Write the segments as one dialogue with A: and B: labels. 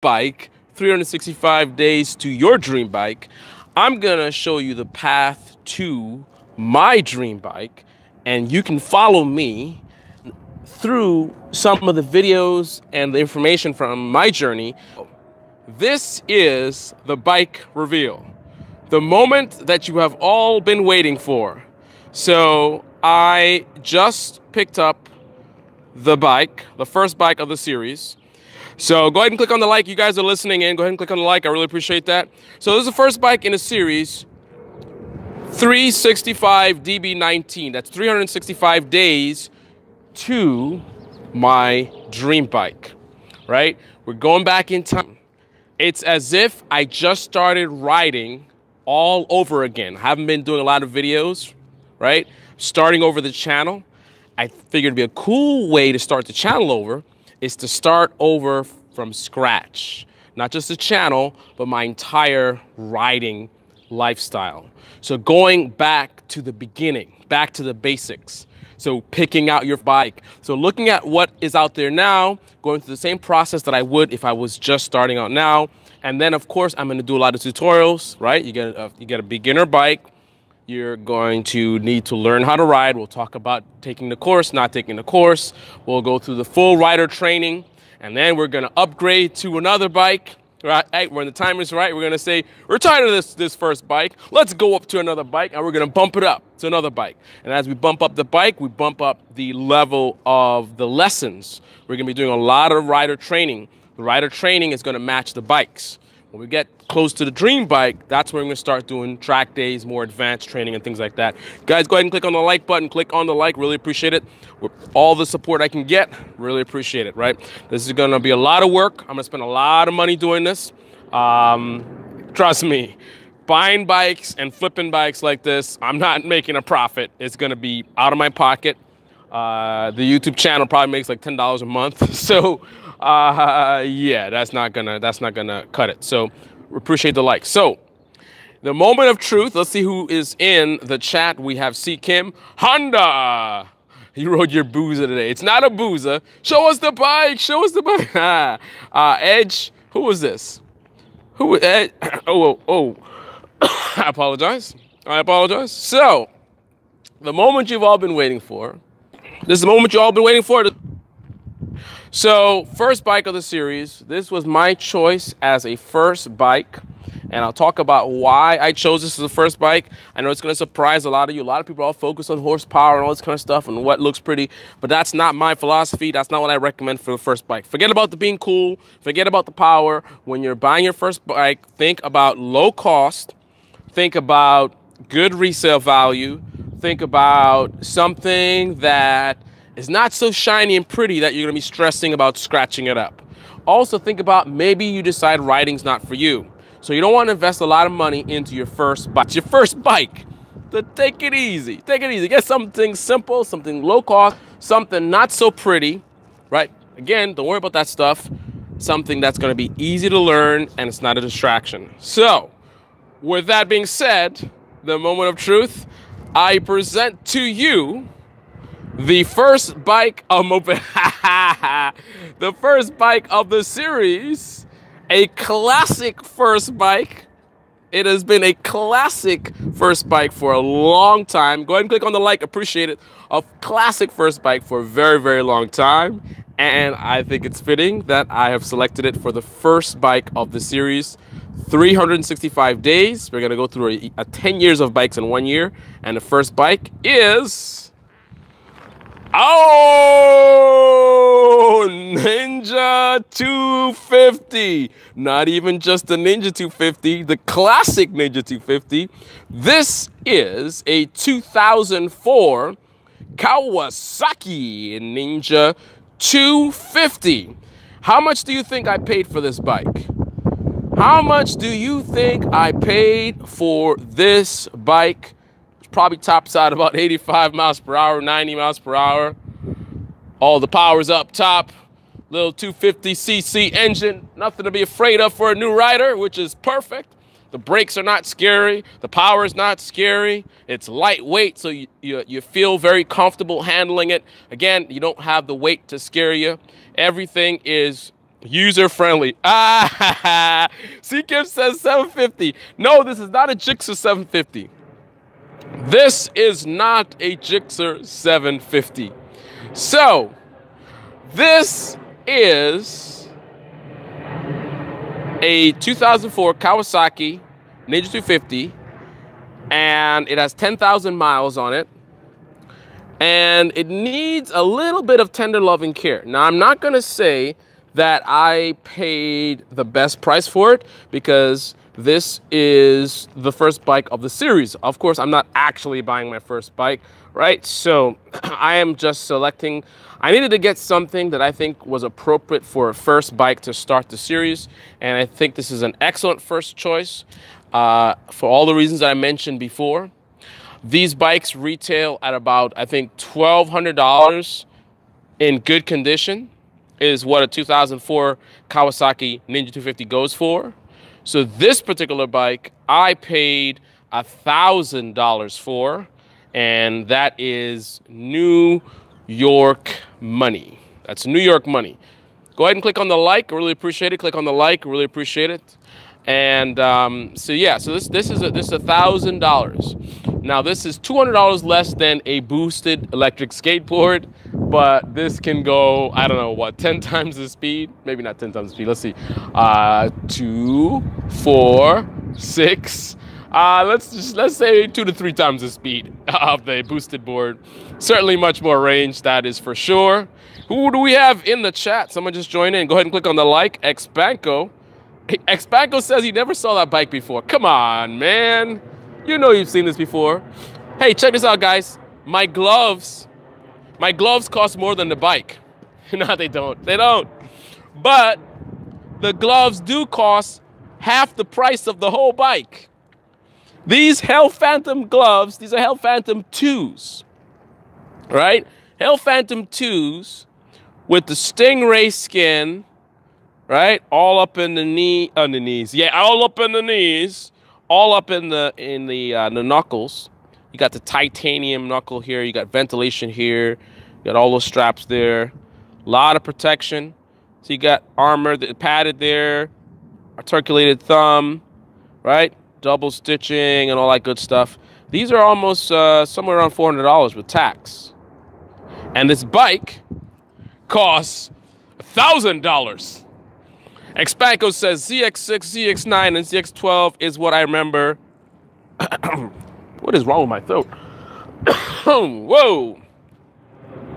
A: bike, 365 days to your dream bike. I'm gonna show you the path to my dream bike, and you can follow me through some of the videos and the information from my journey. This is the bike reveal, the moment that you have all been waiting for. So I just picked up the bike, the first bike of the series. So go ahead and click on the like. You guys are listening in. Go ahead and click on the like. I really appreciate that. So this is the first bike in a series, 365 DB19. That's 365 days to my dream bike, right? We're going back in time. It's as if I just started riding all over again. I haven't been doing a lot of videos, right? Starting over the channel. I figured it'd be a cool way to start the channel over is to start over from scratch. Not just the channel, but my entire riding lifestyle. So going back to the beginning, back to the basics. So picking out your bike. So looking at what is out there now, going through the same process that I would if I was just starting out now. And then, of course, I'm going to do a lot of tutorials, right? You get a beginner bike. You're going to need to learn how to ride. We'll talk about taking the course, not taking the course. We'll go through the full rider training, and then we're going to upgrade to another bike. Right? When the time is right, we're going to say, we're tired of this first bike. Let's go up to another bike, and we're going to bump it up to another bike. And as we bump up the bike, we bump up the level of the lessons. We're going to be doing a lot of rider training. The rider training is going to match the bikes. When we get close to the dream bike, that's when we're going to start doing track days, more advanced training and things like that. Guys, go ahead and click on the like button. Click on the like. Really appreciate it. With all the support I can get, really appreciate it, right? This is going to be a lot of work. I'm going to spend a lot of money doing this. Trust me, buying bikes and flipping bikes like this, I'm not making a profit. It's going to be out of my pocket. The YouTube channel probably makes like $10 a month. So, yeah, that's not gonna cut it. So we appreciate the like. So the moment of truth, let's see who is in the chat. We have C. Kim. Honda, you rode your boozer today. It's not a boozer. Show us the bike. Show us the bike. Edge, who was this? Who, Ed? Oh. I apologize. So the moment you've all been waiting for. This is the moment you all been waiting for. So, first bike of the series. This was my choice as a first bike. And I'll talk about why I chose this as the first bike. I know it's going to surprise a lot of you. A lot of people are focused on horsepower and all this kind of stuff and what looks pretty. But that's not my philosophy. That's not what I recommend for the first bike. Forget about the being cool. Forget about the power. When you're buying your first bike, think about low cost. Think about good resale value. Think about something that is not so shiny and pretty that you're going to be stressing about scratching it up. Also think about maybe you decide riding's not for you. So you don't want to invest a lot of money into your first bike. It's your first bike. So take it easy. Take it easy. Get something simple, something low cost, something not so pretty, right? Again, don't worry about that stuff. Something that's going to be easy to learn and it's not a distraction. So with that being said, the moment of truth, I present to you the first bike of moped, the first bike of the series, a classic first bike. It has been a classic first bike for a long time. Go ahead and click on the like, appreciate it. A classic first bike for a very, very long time. And I think it's fitting that I have selected it for the first bike of the series. 365 days. We're going to go through a 10 years of bikes in 1 year. And the first bike is... Ninja 250. Not even just the Ninja 250, the classic Ninja 250. This is a 2004 Kawasaki Ninja 250. How much do you think I paid for this bike? How much do you think I paid for this bike? Probably tops out about 85 miles per hour, 90 miles per hour. All the power's up top. Little 250cc engine. Nothing to be afraid of for a new rider, which is perfect. The brakes are not scary. The power is not scary. It's lightweight, so you feel very comfortable handling it. Again, you don't have the weight to scare you. Everything is User friendly. Ah, CKIP says 750. No, this is not a Gixxer 750. This is not a Gixxer 750. So, this is a 2004 Kawasaki Ninja 250, and it has 10,000 miles on it. And it needs a little bit of tender loving care. Now, I'm not going to say that I paid the best price for it, because this is the first bike of the series. Of course, I'm not actually buying my first bike, right? So I am just selecting. I needed to get something that I think was appropriate for a first bike to start the series. And I think this is an excellent first choice for all the reasons that I mentioned before. These bikes retail at about, I think, $1,200 in good condition is what a 2004 Kawasaki Ninja 250 goes for. So this particular bike, I paid $1,000 for, and that is New York money. That's New York money. Go ahead and click on the like. I really appreciate it. Click on the like. I really appreciate it. And so yeah, so this is $1,000. Now this is $200 less than a boosted electric skateboard, but this can go, I don't know what, 10 times the speed, maybe not 10 times the speed. Let's see, 2, 4, 6. Let's say 2 to 3 times the speed of the boosted board. Certainly much more range, that is for sure. Who do we have in the chat? Someone just joined in. Go ahead and click on the like. Expanco. Expanco says he never saw that bike before. Come on, man. You know you've seen this before. Hey, check this out, guys. My gloves cost more than the bike. No, they don't. They don't. But the gloves do cost half the price of the whole bike. These Hell Phantom gloves, these are Hell Phantom 2s, right? Hell Phantom 2s with the Stingray skin, right? All up in the knees. Yeah, all up in the knees. All up in the knuckles. You got the titanium knuckle here. You got ventilation here. You got all those straps there. A lot of protection. So you got armor that padded there. Articulated thumb, right? Double stitching and all that good stuff. These are almost somewhere around $400 with tax. And this bike costs $1,000. Expanco says ZX6, ZX9, and ZX12 is what I remember. What is wrong with my throat? Whoa.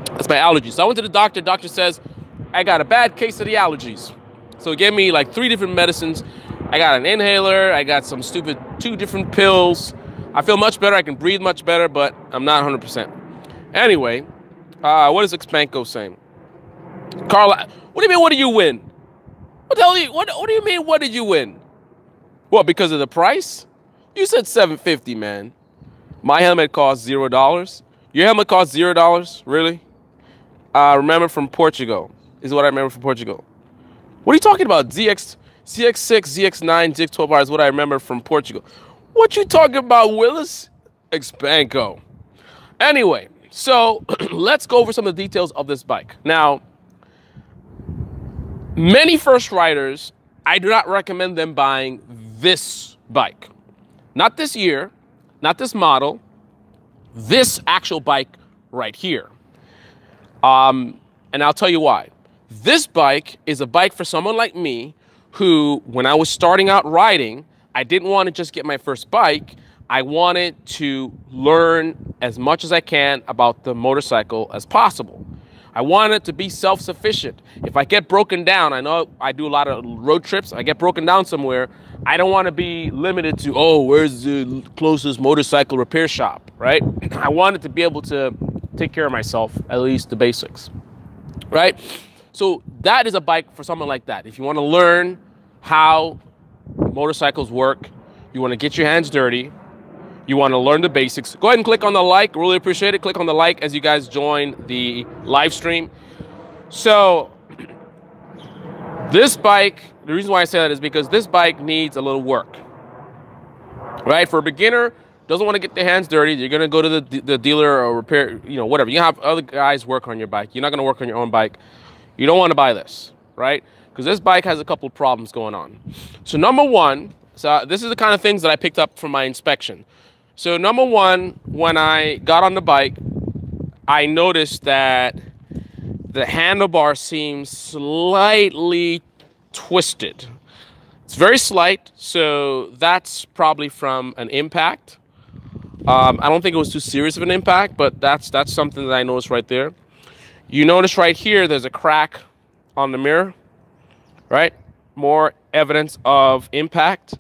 A: That's my allergies. So I went to the doctor. Doctor says, I got a bad case of the allergies. So he gave me like 3 different medicines. I got an inhaler. I got some stupid 2 different pills. I feel much better. I can breathe much better, but I'm not 100%. Anyway, what is Expanco saying? Carlyle, what do you mean, what do you win? What do you mean, what did you win? What, because of the price? You said $750, man. My helmet cost $0. Your helmet cost $0? Really? Remember from Portugal. Is what I remember from Portugal. What are you talking about? ZX6, ZX9, ZX12R is what I remember from Portugal. What you talking about, Willis? Expanco. Anyway, so let's go over some of the details of this bike. Now, many first riders, I do not recommend them buying this bike. Not this year, not this model, this actual bike right here. And I'll tell you why. This bike is a bike for someone like me who, when I was starting out riding, I didn't want to just get my first bike. I wanted to learn as much as I can about the motorcycle as possible. I wanted to be self-sufficient. If I get broken down, I know I do a lot of road trips. I get broken down somewhere. I don't want to be limited to, oh, where's the closest motorcycle repair shop, right? I wanted to be able to take care of myself, at least the basics, right? So that is a bike for someone like that. If you want to learn how motorcycles work, you want to get your hands dirty, you want to learn the basics, go ahead and click on the like. Really appreciate it. Click on the like as you guys join the live stream. So this bike, the reason why I say that is because this bike needs a little work, right? For a beginner, doesn't want to get their hands dirty, you're going to go to the dealer or repair, whatever. You have other guys work on your bike. You're not going to work on your own bike. You don't want to buy this, right? because this bike has a couple of problems going on. So number one, so this is the kind of things that I picked up from my inspection. So number one, when I got on the bike, I noticed that the handlebar seems slightly twisted. It's very slight, so that's probably from an impact. I don't think it was too serious of an impact, but that's something that I noticed right there. You notice right here, there's a crack on the mirror, right? More evidence of impact.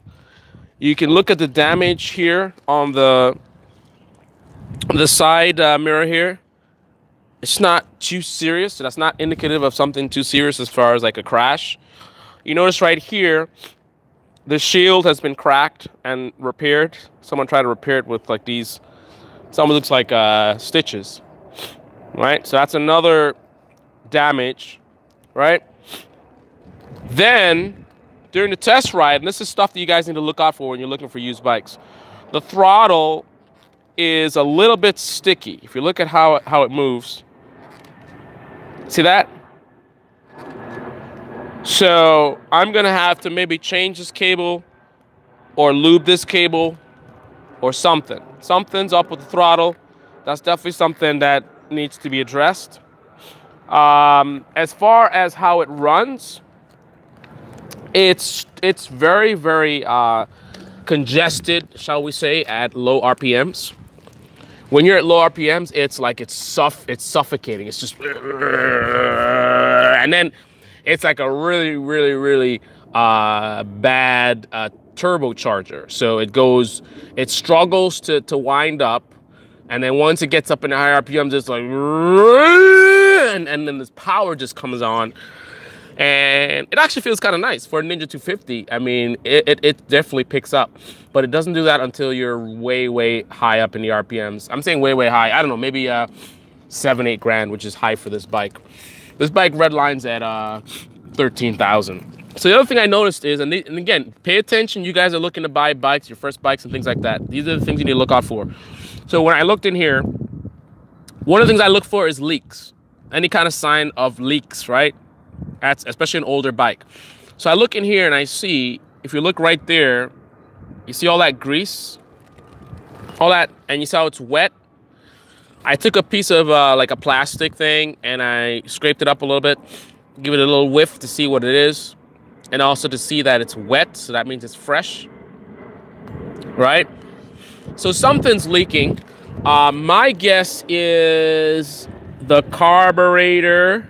A: You can look at the damage here on the side mirror here. It's not too serious, so that's not indicative of something too serious as far as like a crash. You notice right here, the shield has been cracked and repaired. Someone tried to repair it with like these, something looks like stitches, right? So that's another damage, right? Then, during the test ride, and this is stuff that you guys need to look out for when you're looking for used bikes, the throttle is a little bit sticky. If you look at how it moves, see that? So I'm gonna have to maybe change this cable or lube this cable or something. Something's up with the throttle. That's definitely something that needs to be addressed. As far as how it runs, it's very, very congested, shall we say, at low RPMs. When you're at low RPMs, it's like it's suffocating. It's just, and then it's like a really, really, really bad turbocharger. So it struggles to wind up, and then once it gets up in the high RPMs, it's like, and then this power just comes on. And it actually feels kind of nice for a Ninja 250. I mean, it definitely picks up, but it doesn't do that until you're way, way high up in the RPMs. I'm saying way, way high. I don't know, maybe 7-8 grand, which is high for this bike. This bike redlines at 13,000. So the other thing I noticed is, and again, pay attention. You guys are looking to buy bikes, your first bikes and things like that. These are the things you need to look out for. So when I looked in here, one of the things I look for is leaks. Any kind of sign of leaks, right? That's especially an older bike. So I look in here and I see, if you look right there, you see all that grease, all that, and you see how it's wet. I took a piece of like a plastic thing and I scraped it up a little bit, give it a little whiff to see what it is, and also to see that it's wet, so that means it's fresh, right? So something's leaking. My guess is the carburetor.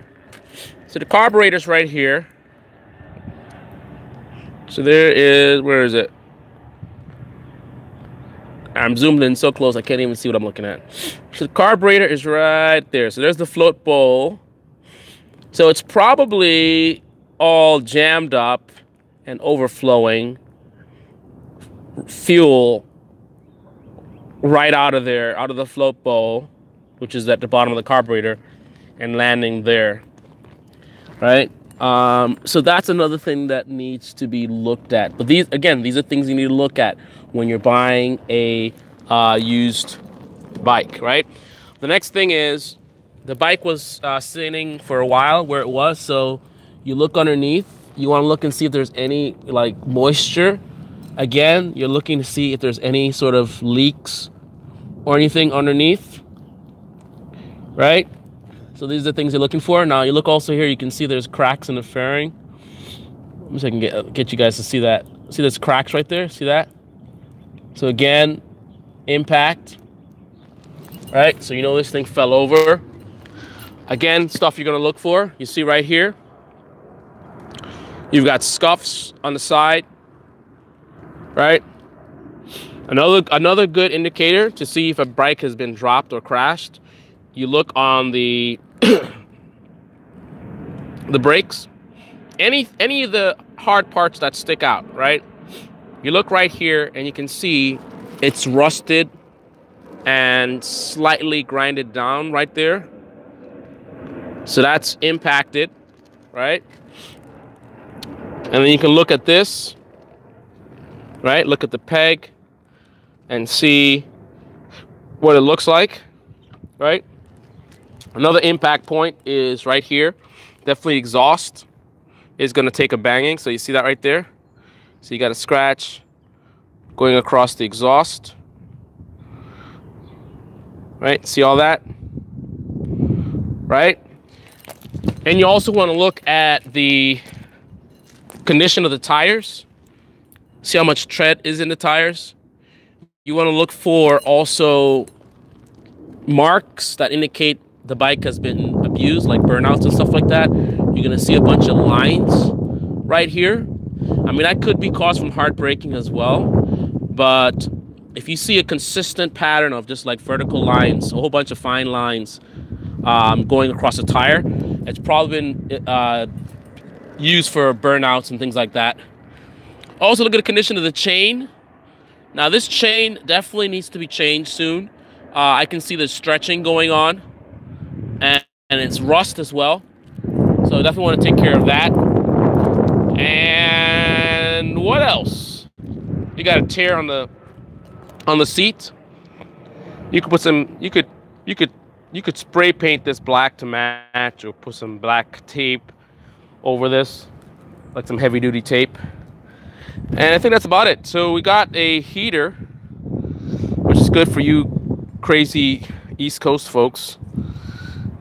A: So the carburetor's right here. So there is, where is it? I'm zoomed in so close I can't even see what I'm looking at. So the carburetor is right there. So there's the float bowl. So it's probably all jammed up and overflowing fuel right out of there, out of the float bowl, which is at the bottom of the carburetor, and landing there. Right? So that's another thing that needs to be looked at. But these are things you need to look at when you're buying a used bike, right? The next thing is, the bike was sitting for a while where it was, so you look underneath. You want to look and see if there's any like moisture. Again, you're looking to see if there's any sort of leaks or anything underneath, right? So these are the things you're looking for. Now you look also here, you can see there's cracks in the fairing. Let me see if I can get you guys to see that. See there's cracks right there, see that? So again, impact, right? So you know this thing fell over. Again, stuff you're gonna look for. You see right here, you've got scuffs on the side, right? Another good indicator to see if a bike has been dropped or crashed, you look on the the brakes, any of the hard parts that stick out, right? You look right here and you can see it's rusted and slightly grinded down right there. So that's impacted, right? And then you can look at this, right? Look at the peg and see what it looks like, right? Another impact point is right here. Definitely exhaust, is going to take a banging. So you see that right there? So you got a scratch going across the exhaust. Right? See all that? Right? And you also want to look at the condition of the tires. See how much tread is in the tires. You want to look for also marks that indicate the bike has been abused, like burnouts and stuff like that. You're going to see a bunch of lines right here. I mean, that could be caused from hard braking as well. But if you see a consistent pattern of just like vertical lines, a whole bunch of fine lines going across the tire, it's probably been used for burnouts and things like that. Also, look at the condition of the chain. Now, this chain definitely needs to be changed soon. I can see the stretching going on, and it's rust as well. So definitely want to take care of that. And what else? You got a tear on the seat. You could put some. You could spray paint this black to match, or put some black tape over this, like some heavy duty tape. And I think that's about it. So we got a heater, which is good for you crazy East Coast folks,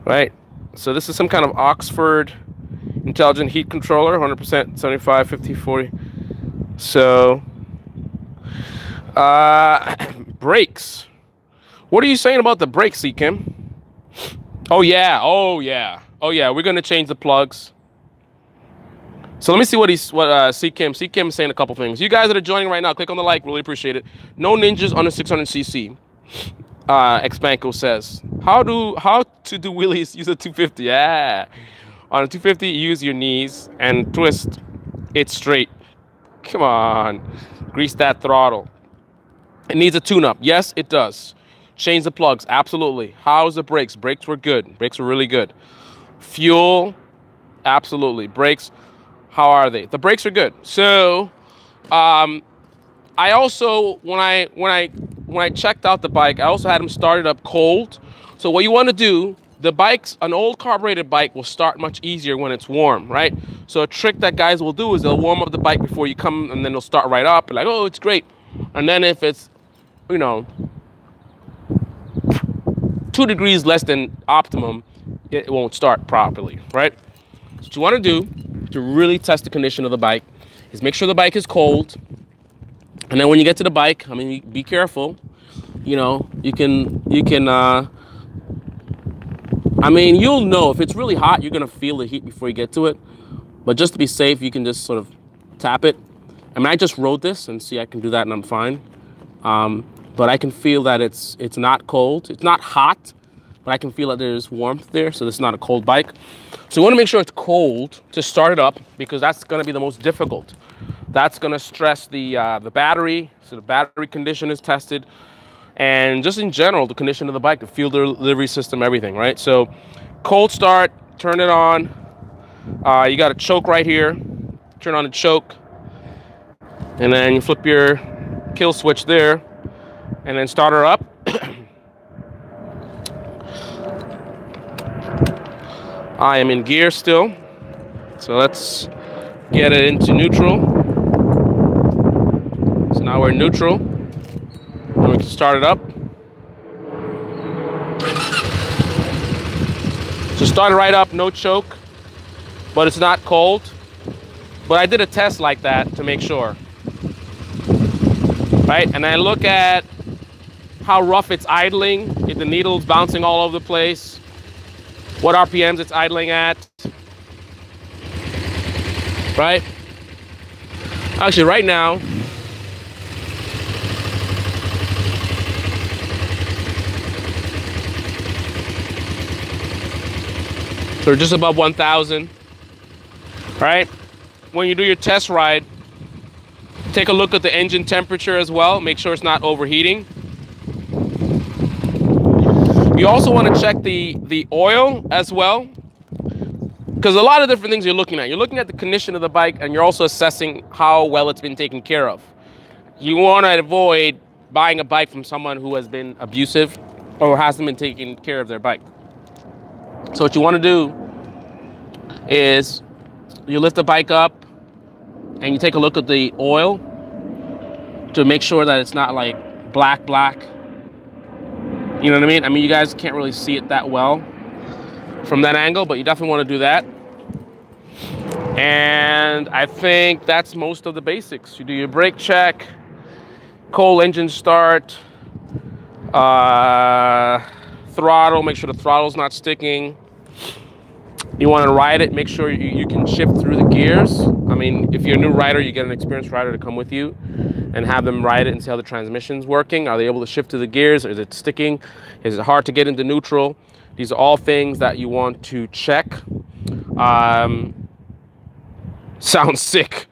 A: right? So this is some kind of Oxford intelligent heat controller, 100%, 75, 50, 40. So, brakes. What are you saying about the brakes, Kim? Oh yeah, we're gonna change the plugs. So let me see what C-Kim is saying a couple things. You guys that are joining right now, click on the like, really appreciate it. No ninjas under 600cc. Expanco says, how to do wheelies, use a 250. Yeah. On a 250, use your knees and twist it straight. Come on. Grease that throttle. It needs a tune-up. Yes, it does. Change the plugs. Absolutely. How's the brakes? Brakes were good. Brakes were really good. Fuel. Absolutely. Brakes. How are they? The brakes are good. So, I also, when I checked out the bike, I also had them started up cold. So what you want to do, an old carbureted bike will start much easier when it's warm, right? So a trick that guys will do is they'll warm up the bike before you come, and then they'll start right up. Like, oh, it's great. And then if it's, 2 degrees less than optimum, it won't start properly, right? So what you want to do to really test the condition of the bike is make sure the bike is cold. And then when you get to the bike, be careful. You'll know if it's really hot, you're going to feel the heat before you get to it. But just to be safe, you can just sort of tap it. I just rode this and see I can do that and I'm fine. But I can feel that it's not cold. It's not hot, but I can feel that there's warmth there. So this is not a cold bike. So you want to make sure it's cold to start it up, because that's going to be the most difficult. That's going to stress the battery. So the battery condition is tested. And just in general, the condition of the bike, the fuel delivery system, everything, right? So cold start, turn it on. You got a choke right here. Turn on the choke. And then you flip your kill switch there. And then start her up. I am in gear still. So let's get it into neutral. So now we're in neutral. And we can start it up. So start it right up, no choke. But it's not cold. But I did a test like that to make sure. Right? And I look at how rough it's idling, if the needle's bouncing all over the place, what RPMs it's idling at, right? Actually, right now, so we're just above 1,000, right? When you do your test ride, take a look at the engine temperature as well, make sure it's not overheating. You also want to check the oil as well, because a lot of different things you're looking at. You're looking at the condition of the bike, and you're also assessing how well it's been taken care of. You want to avoid buying a bike from someone who has been abusive or hasn't been taking care of their bike. So what you want to do is You lift the bike up and you take a look at the oil to make sure that it's not like black. You know what I mean? I mean, you guys can't really see it that well from that angle, but you definitely want to do that. And I think that's most of the basics. You do your brake check, cold engine start, throttle, make sure the throttle's not sticking. You want to ride it, make sure you can shift through the gears. I mean, if you're a new rider, you get an experienced rider to come with you and have them ride it and see how the transmission's working. Are they able to shift through the gears? Is it sticking? Is it hard to get into neutral? These are all things that you want to check. Sounds sick.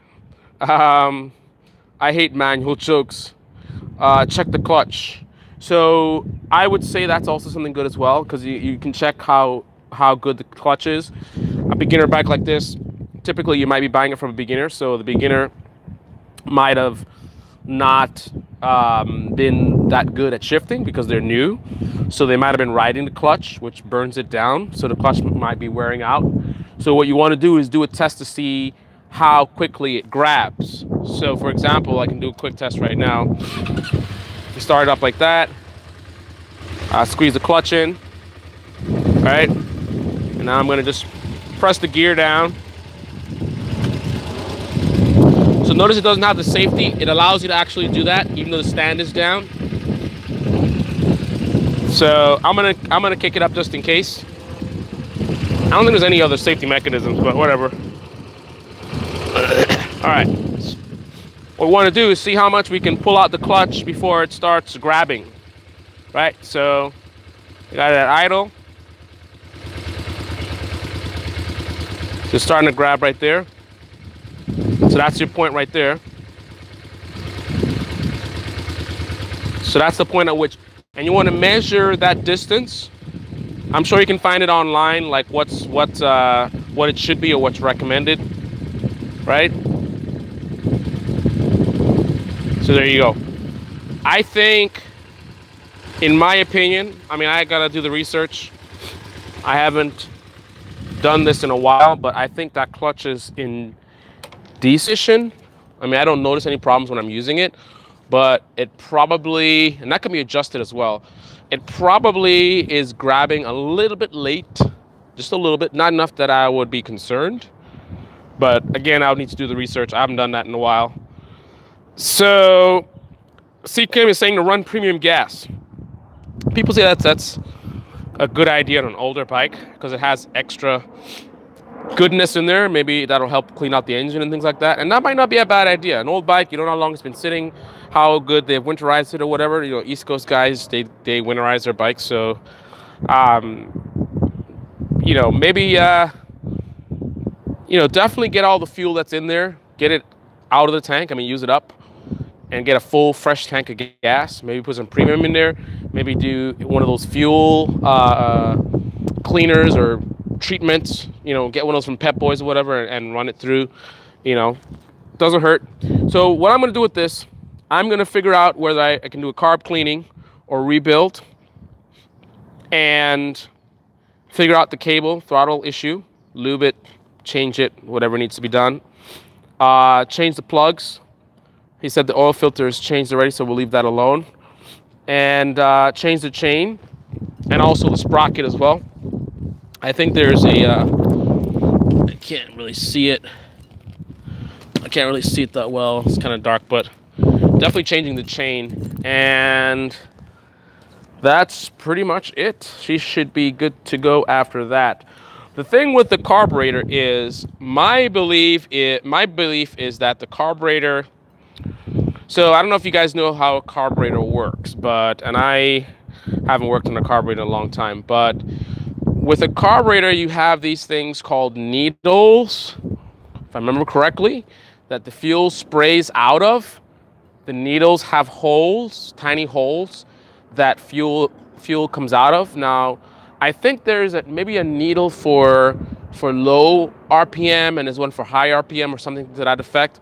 A: I hate manual chokes. Check the clutch. So I would say that's also something good as well, because you can check how good the clutch is. A beginner bike like this, typically you might be buying it from a beginner, so the beginner might have not been that good at shifting because they're new. So they might have been riding the clutch, which burns it down, so the clutch might be wearing out. So what you want to do is do a test to see how quickly it grabs. So for example, I can do a quick test right now. You start it up like that, squeeze the clutch in, all right? And now I'm gonna just press the gear down. So notice it doesn't have the safety. It allows you to actually do that even though the stand is down. So I'm gonna kick it up just in case. I don't think there's any other safety mechanisms, but whatever. All right. What we want to do is see how much we can pull out the clutch before it starts grabbing. Right? So you got it at idle. Just starting to grab right there. So that's your point right there. So that's the point at which, and you want to measure that distance. I'm sure you can find it online, like what it should be or what's recommended, right? So there you go. I think, in my opinion, I mean, I gotta do the research. I haven't done this in a while, but I think that clutch is in decision. I mean, I don't notice any problems when I'm using it, but it probably, and that can be adjusted as well. It probably is grabbing a little bit late, just a little bit, not enough that I would be concerned. But again, I would need to do the research. I haven't done that in a while. So, CKM is saying to run premium gas. People say that's a good idea on an older bike because it has extra goodness in there. Maybe that'll help clean out the engine and things like that. And that might not be a bad idea. An old bike, you don't know how long it's been sitting, how good they've winterized it or whatever. You know, East Coast guys, they winterize their bikes. So, you know, maybe, you know, definitely get all the fuel that's in there. Get it out of the tank. I mean, use it up and get a full fresh tank of gas. Maybe put some premium in there. Maybe do one of those fuel cleaners or treatments, you know, get one of those from Pep Boys or whatever and run it through, you know, doesn't hurt. So what I'm going to do with this, I'm going to figure out whether I can do a carb cleaning or rebuild and figure out the cable throttle issue, lube it, change it, whatever needs to be done. Change the plugs. He said the oil filter is changed already, so we'll leave that alone. And change the chain and also the sprocket as well. I think there's a, I can't really see it. I can't really see it that well. It's kind of dark, but definitely changing the chain. And that's pretty much it. She should be good to go after that. The thing with the carburetor is, my belief is that the carburetor, so I don't know if you guys know how a carburetor works, and I haven't worked on a carburetor in a long time, but with a carburetor, you have these things called needles, if I remember correctly, that the fuel sprays out of. The needles have holes, tiny holes, that fuel comes out of. Now, I think there's maybe a needle for low RPM and there's one for high RPM or something to that effect.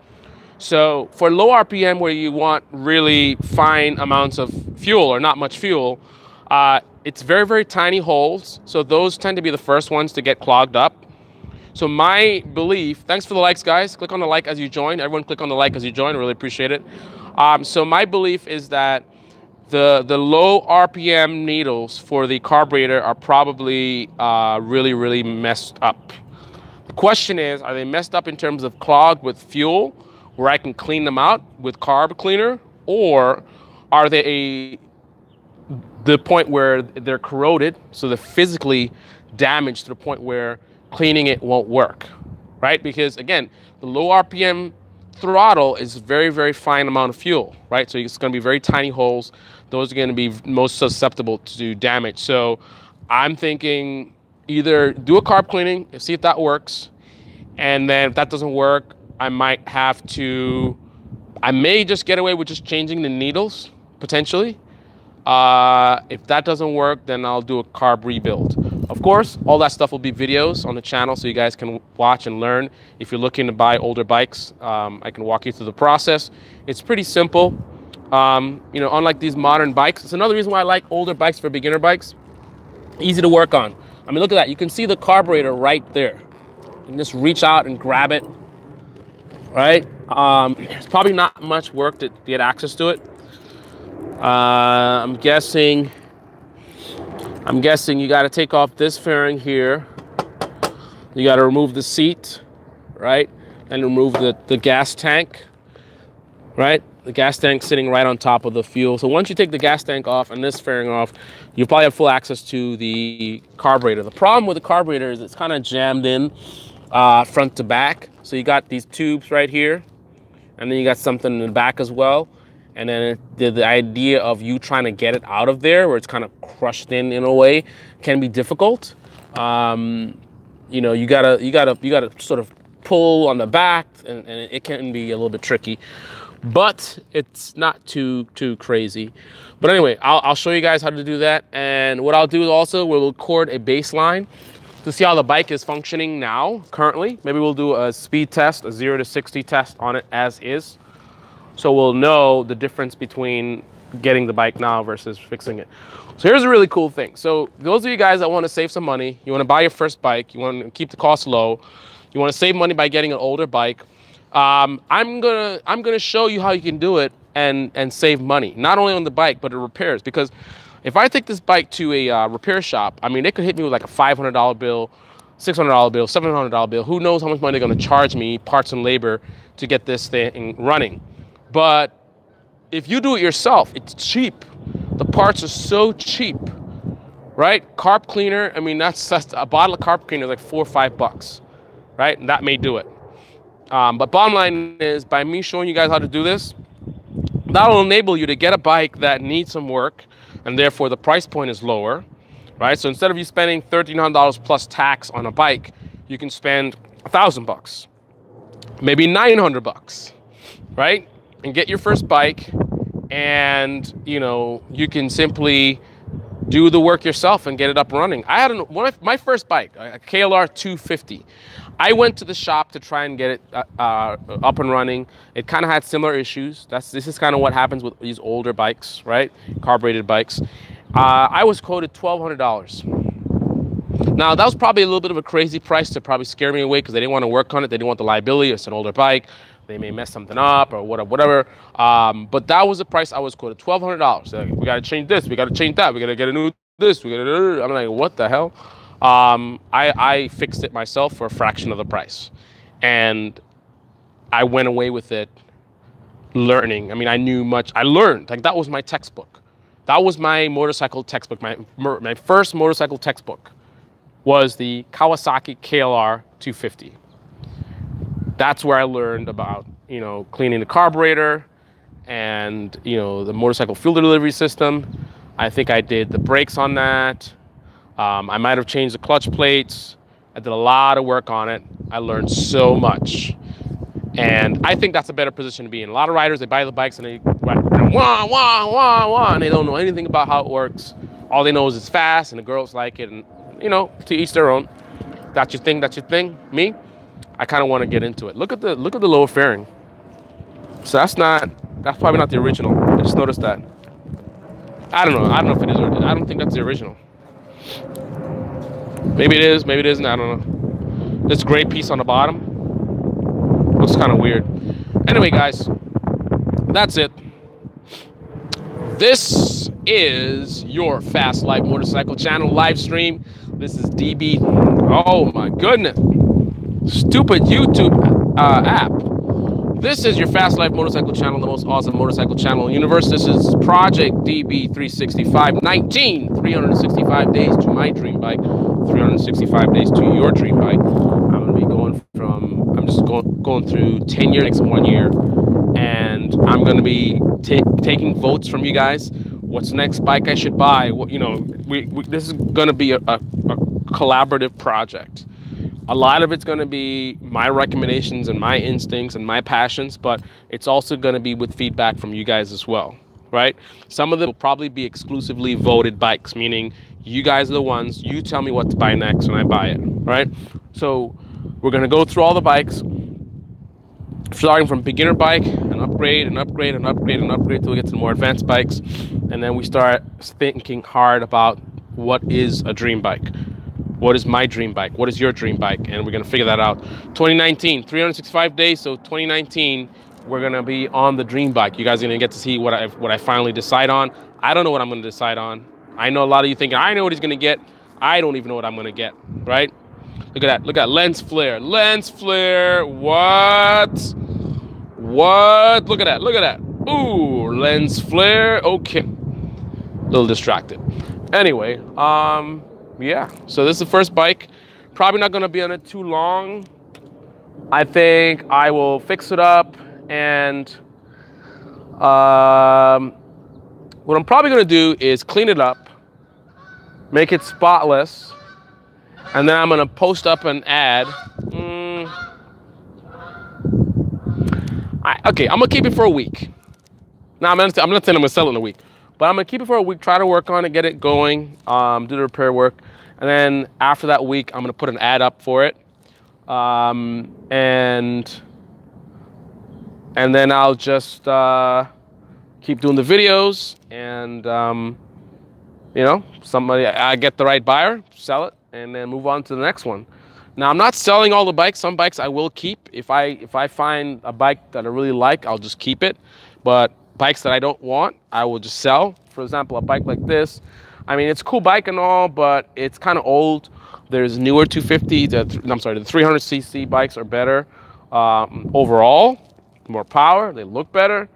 A: So for low RPM, where you want really fine amounts of fuel or not much fuel, it's very, very tiny holes. So those tend to be the first ones to get clogged up. So my belief, thanks for the likes, guys. Click on the like as you join. Everyone click on the like as you join. I really appreciate it. So my belief is that the low RPM needles for the carburetor are probably really, really messed up. The question is, are they messed up in terms of clogged with fuel, where I can clean them out with carb cleaner, or are they the point where they're corroded, so they're physically damaged to the point where cleaning it won't work, right? Because again, the low RPM throttle is very, very fine amount of fuel, right? So it's going to be very tiny holes. Those are going to be most susceptible to damage. So I'm thinking either do a carb cleaning and see if that works. And then if that doesn't work, I may just get away with just changing the needles, potentially. If that doesn't work, then I'll do a carb rebuild. Of course, all that stuff will be videos on the channel so you guys can watch and learn. If you're looking to buy older bikes, I can walk you through the process. It's pretty simple. Unlike these modern bikes, it's another reason why I like older bikes for beginner bikes. Easy to work on. I mean, look at that. You can see the carburetor right there. You can just reach out and grab it, right? It's probably not much work to get access to it. I'm guessing you got to take off this fairing here. You got to remove the seat, right? And remove the gas tank, right? The gas tank sitting right on top of the fuel. So once you take the gas tank off and this fairing off, you probably have full access to the carburetor. The problem with the carburetor is it's kind of jammed in front to back. So you got these tubes right here, and then you got something in the back as well. And then the idea of you trying to get it out of there, where it's kind of crushed in a way, can be difficult. You gotta sort of pull on the back, and it can be a little bit tricky. But it's not too crazy. But anyway, I'll show you guys how to do that. And what I'll do is also we'll record a baseline to see how the bike is functioning now, currently. Maybe we'll do a speed test, a 0 to 60 test on it as is. So we'll know the difference between getting the bike now versus fixing it. So here's a really cool thing. So those of you guys that want to save some money, you want to buy your first bike, you want to keep the cost low, you want to save money by getting an older bike, I'm gonna show you how you can do it and save money, not only on the bike but the repairs. Because if I take this bike to a repair shop, I mean, they could hit me with like a $500 bill, $600 bill, $700 bill. Who knows how much money they're going to charge me, parts and labor, to get this thing running. But if you do it yourself, it's cheap. The parts are so cheap, right? Carb cleaner, I mean, that's a bottle of carb cleaner is like $4 or $5, right? And that may do it. But bottom line is, by me showing you guys how to do this, that will enable you to get a bike that needs some work, and therefore the price point is lower, right? So instead of you spending $1,300 plus tax on a bike, you can spend $1,000, maybe $900, right? And get your first bike, and you can simply do the work yourself and get it up and running. I had my first bike, a KLR 250. I went to the shop to try and get it up and running. It kind of had similar issues. This is kind of what happens with these older bikes, right? Carbureted bikes. I was quoted $1,200. Now, that was probably a little bit of a crazy price to probably scare me away, because they didn't want to work on it. They didn't want the liability. It's an older bike. They may mess something up or whatever. But that was the price I was quoted, $1,200. Like, we got to change this. We got to change that. We got to get a new this. I'm like, what the hell? I fixed it myself for a fraction of the price. And I went away with it learning. I mean, I learned. Like, that was my textbook. That was my motorcycle textbook. My first motorcycle textbook was the Kawasaki KLR 250. That's where I learned about, cleaning the carburetor and, the motorcycle fuel delivery system. I think I did the brakes on that. I might have changed the clutch plates. I did a lot of work on it. I learned so much. And I think that's a better position to be in. A lot of riders, they buy the bikes and they wah, wah, wah, wah, and they don't know anything about how it works. All they know is it's fast and the girls like it, and, to each their own. That's your thing. Me, I kind of want to get into it. Look at the lower fairing. So that's probably not the original. I just noticed that. I don't know if it is. I don't think that's the original. Maybe it is. Maybe it isn't. I don't know. This gray piece on the bottom looks kind of weird. Anyway, guys, that's it. This is your Fast Life Motorcycle Channel live stream. This is DB. Oh my goodness. Stupid YouTube app. This is your Fast Life Motorcycle Channel, the most awesome motorcycle channel in the universe. This is Project DB 365, 365 days to my dream bike, 365 days to your dream bike. I'm going to be going from, I'm just going through 10 years in 1 year, and I'm going to be taking votes from you guys. What's the next bike I should buy? What, you know, this is going to be a collaborative project. A lot of it's going to be my recommendations and my instincts and my passions, but it's also going to be with feedback from you guys as well, right? Some of them will probably be exclusively voted bikes, meaning you guys are the ones, you tell me what to buy next when I buy it, right? So we're going to go through all the bikes, starting from beginner bike and upgrade and upgrade and upgrade and upgrade till we get to the more advanced bikes. And then we start thinking hard about what is a dream bike. What is my dream bike? What is your dream bike? And we're going to figure that out. 2019, 365 days. So 2019, we're going to be on the dream bike. You guys are going to get to see what I finally decide on. I don't know what I'm going to decide on. I know a lot of you thinking, I know what he's going to get. I don't even know what I'm going to get, right? Look at that. Look at that. Lens flare. Lens flare. What? What? Look at that. Look at that. Ooh, lens flare. Okay. A little distracted. Anyway, yeah, so this is the first bike. Probably not going to be on it too long. I think I will fix it up, and what I'm probably going to do is clean it up, make it spotless, and then I'm going to post up an ad. Okay, I'm going to keep it for a week. Now, I'm not saying I'm going to sell it in a week, but I'm going to keep it for a week, try to work on it, get it going, do the repair work. And then after that week, I'm going to put an ad up for it. And then I'll just keep doing the videos. And, you know, I get the right buyer, sell it, and then move on to the next one. Now, I'm not selling all the bikes. Some bikes I will keep. If I find a bike that I really like, I'll just keep it. But bikes that I don't want, I will just sell. For example, a bike like this. I mean, it's a cool bike and all, but it's kind of old. There's newer 250, the 300cc bikes are better overall, more power, they look better.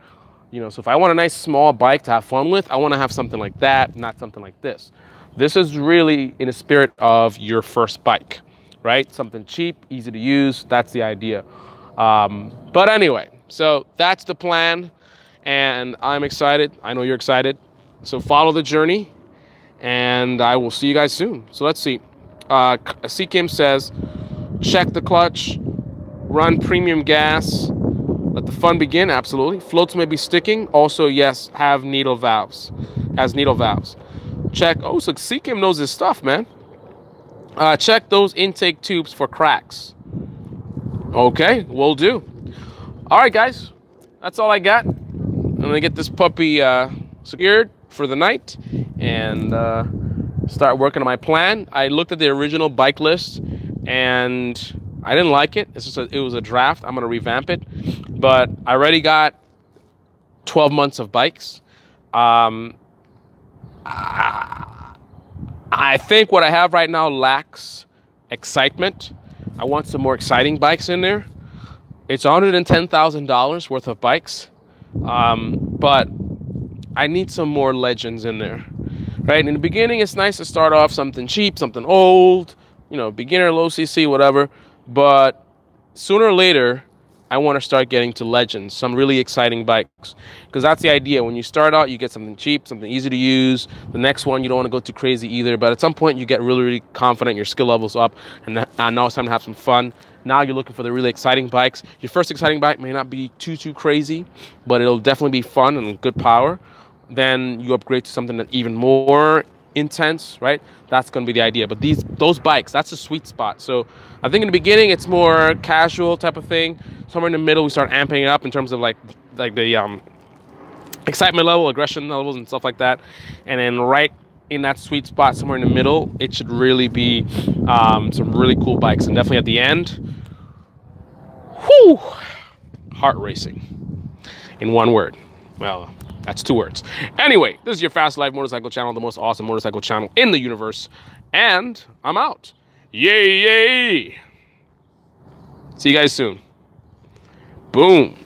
A: You know, so if I want a nice small bike to have fun with, I want to have something like that, not something like this. This is really in the spirit of your first bike, right? Something cheap, easy to use, that's the idea. But anyway, so that's the plan, and I'm excited. I know you're excited. So follow the journey. And I will see you guys soon. So let's see. CKim says, check the clutch, run premium gas, let the fun begin. Absolutely. Floats may be sticking. Also, yes, have needle valves. Has needle valves. Check. Oh, so CKim knows his stuff, man. Check those intake tubes for cracks. Okay, will do. All right, guys. That's all I got. I'm going to get this puppy secured for the night and start working on my plan. I looked at the original bike list and I didn't like it. It was a draft. I'm gonna revamp it, but I already got 12 months of bikes. I think what I have right now lacks excitement. I want some more exciting bikes in there. It's $110,000 worth of bikes, but I need some more legends in there, right? In the beginning, it's nice to start off something cheap, something old, you know, beginner, low CC, whatever. But sooner or later, I want to start getting to legends, some really exciting bikes. Because that's the idea. When you start out, you get something cheap, something easy to use. The next one, you don't want to go too crazy either. But at some point, you get really, really confident, your skill level's up, and now it's time to have some fun. Now you're looking for the really exciting bikes. Your first exciting bike may not be too crazy, but it'll definitely be fun and good power. Then you upgrade to something that even more intense, right? That's going to be the idea. But those bikes, that's a sweet spot. So I think in the beginning, it's more casual type of thing. Somewhere in the middle, we start amping it up in terms of like the excitement level, aggression levels, and stuff like that. And then right in that sweet spot somewhere in the middle, it should really be some really cool bikes. And definitely at the end, whew, heart racing in one word. Well, that's 2 words. Anyway, this is your Fast Life Motorcycle channel, the most awesome motorcycle channel in the universe. And I'm out. Yay, yay. See you guys soon. Boom.